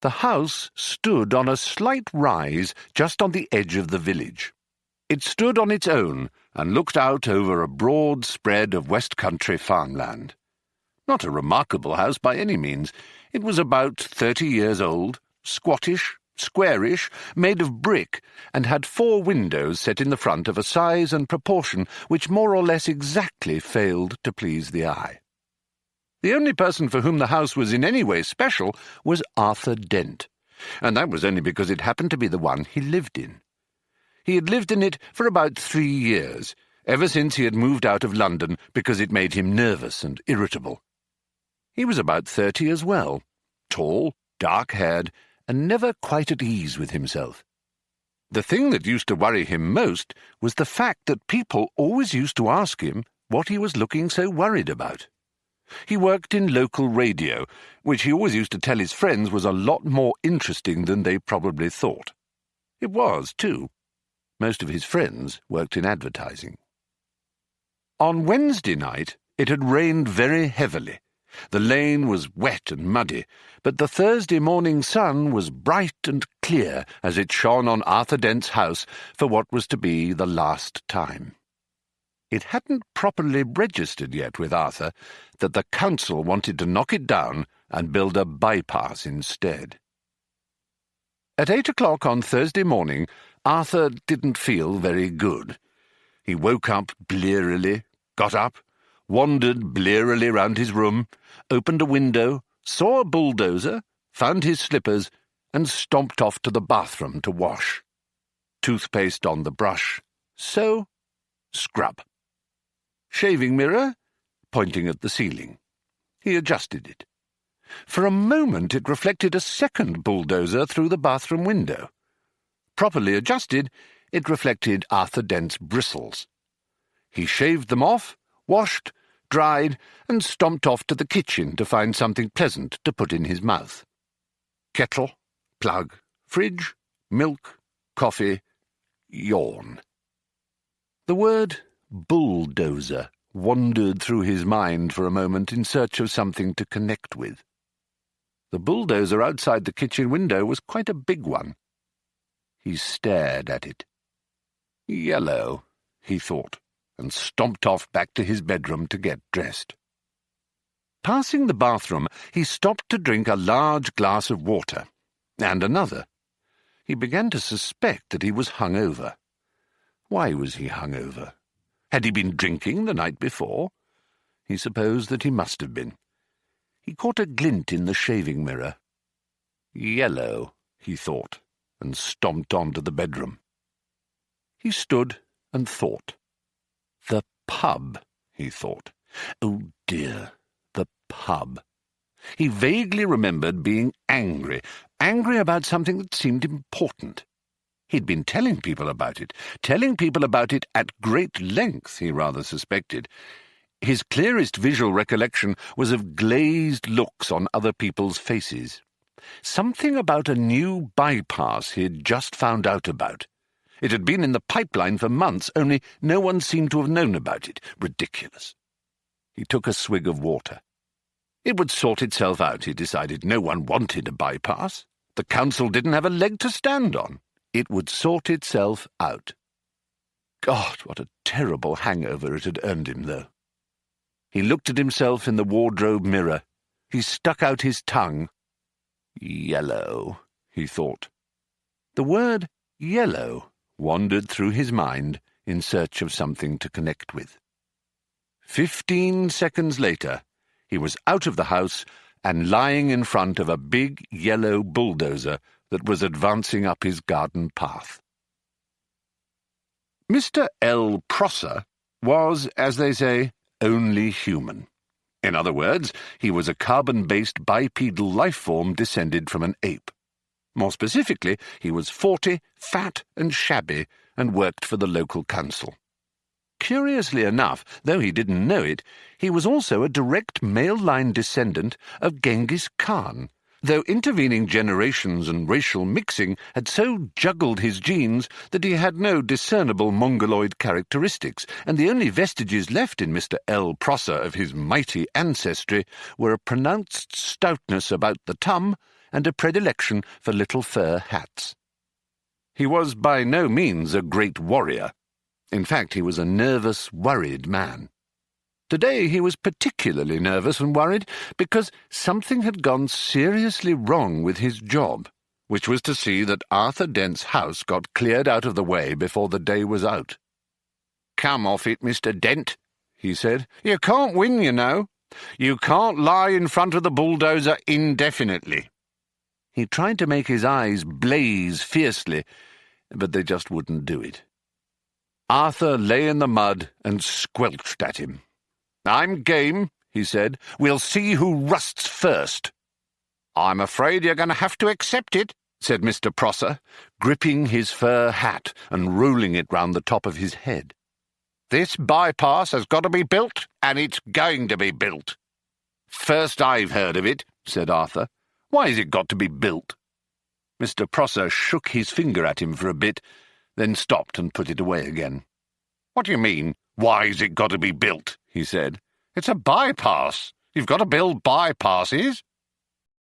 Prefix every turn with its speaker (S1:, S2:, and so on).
S1: The house stood on a slight rise just on the edge of the village. It stood on its own and looked out over a broad spread of West Country farmland. Not a remarkable house by any means. It was about 30 years old, squattish, squarish, made of brick, and had 4 windows set in the front of a size and proportion which more or less exactly failed to please the eye. The only person for whom the house was in any way special was Arthur Dent, and that was only because it happened to be the one he lived in. He had lived in it for about 3 years, ever since he had moved out of London because it made him nervous and irritable. He was about 30 as well, tall, dark-haired, and never quite at ease with himself. The thing that used to worry him most was the fact that people always used to ask him what he was looking so worried about. He worked in local radio, which he always used to tell his friends was a lot more interesting than they probably thought. It was, too. Most of his friends worked in advertising. On Wednesday night, it had rained very heavily. The lane was wet and muddy, but the Thursday morning sun was bright and clear as it shone on Arthur Dent's house for what was to be the last time. It hadn't properly registered yet with Arthur that the council wanted to knock it down and build a bypass instead. At 8 o'clock on Thursday morning, Arthur didn't feel very good. He woke up blearily, got up, wandered blearily round his room, opened a window, saw a bulldozer, found his slippers, and stomped off to the bathroom to wash. Toothpaste on the brush, so scrub. Shaving mirror, pointing at the ceiling. He adjusted it. For a moment it reflected a second bulldozer through the bathroom window. Properly adjusted, it reflected Arthur Dent's bristles. He shaved them off, washed, dried, and stomped off to the kitchen to find something pleasant to put in his mouth. Kettle, plug, fridge, milk, coffee, yawn. The word bulldozer wandered through his mind for a moment in search of something to connect with. The bulldozer outside the kitchen window was quite a big one. He stared at it. Yellow, he thought, and stomped off back to his bedroom to get dressed. Passing the bathroom, he stopped to drink a large glass of water, and another. He began to suspect that he was hungover. Why was he hungover? Had he been drinking the night before? He supposed that he must have been. He caught a glint in the shaving mirror. Yellow, he thought, and stomped on to the bedroom. He stood and thought. The pub, he thought. Oh dear, the pub. He vaguely remembered being angry about something that seemed important. He'd been telling people about it at great length, he rather suspected. His clearest visual recollection was of glazed looks on other people's faces. Something about a new bypass he'd just found out about. It had been in the pipeline for months, only no one seemed to have known about it. Ridiculous. He took a swig of water. It would sort itself out, he decided. No one wanted a bypass. The council didn't have a leg to stand on. It would sort itself out. God, what a terrible hangover it had earned him, though. He looked at himself in the wardrobe mirror. He stuck out his tongue. Yellow, he thought. The word yellow wandered through his mind in search of something to connect with. 15 seconds later, he was out of the house and lying in front of a big yellow bulldozer that was advancing up his garden path. Mr. L. Prosser was, as they say, only human. In other words, he was a carbon-based bipedal life form descended from an ape. More specifically, he was 40, fat and shabby, and worked for the local council. Curiously enough, though he didn't know it, he was also a direct male-line descendant of Genghis Khan, though intervening generations and racial mixing had so juggled his genes that he had no discernible mongoloid characteristics, and the only vestiges left in Mr. L. Prosser of his mighty ancestry were a pronounced stoutness about the tum and a predilection for little fur hats. He was by no means a great warrior. In fact, he was a nervous, worried man. Today he was particularly nervous and worried because something had gone seriously wrong with his job, which was to see that Arthur Dent's house got cleared out of the way before the day was out. "Come off it, Mr. Dent," he said. "You can't win, you know. You can't lie in front of the bulldozer indefinitely." He tried to make his eyes blaze fiercely, but they just wouldn't do it. Arthur lay in the mud and squelched at him. "I'm game," he said. "We'll see who rusts first." "I'm afraid you're going to have to accept it," said Mr. Prosser, gripping his fur hat and rolling it round the top of his head. "This bypass has got to be built, and it's going to be built." "First I've heard of it," said Arthur. "Why has it got to be built?" Mr. Prosser shook his finger at him for a bit, then stopped and put it away again. "What do you mean, why's it got to be built?" he said. "It's a bypass. You've got to build bypasses."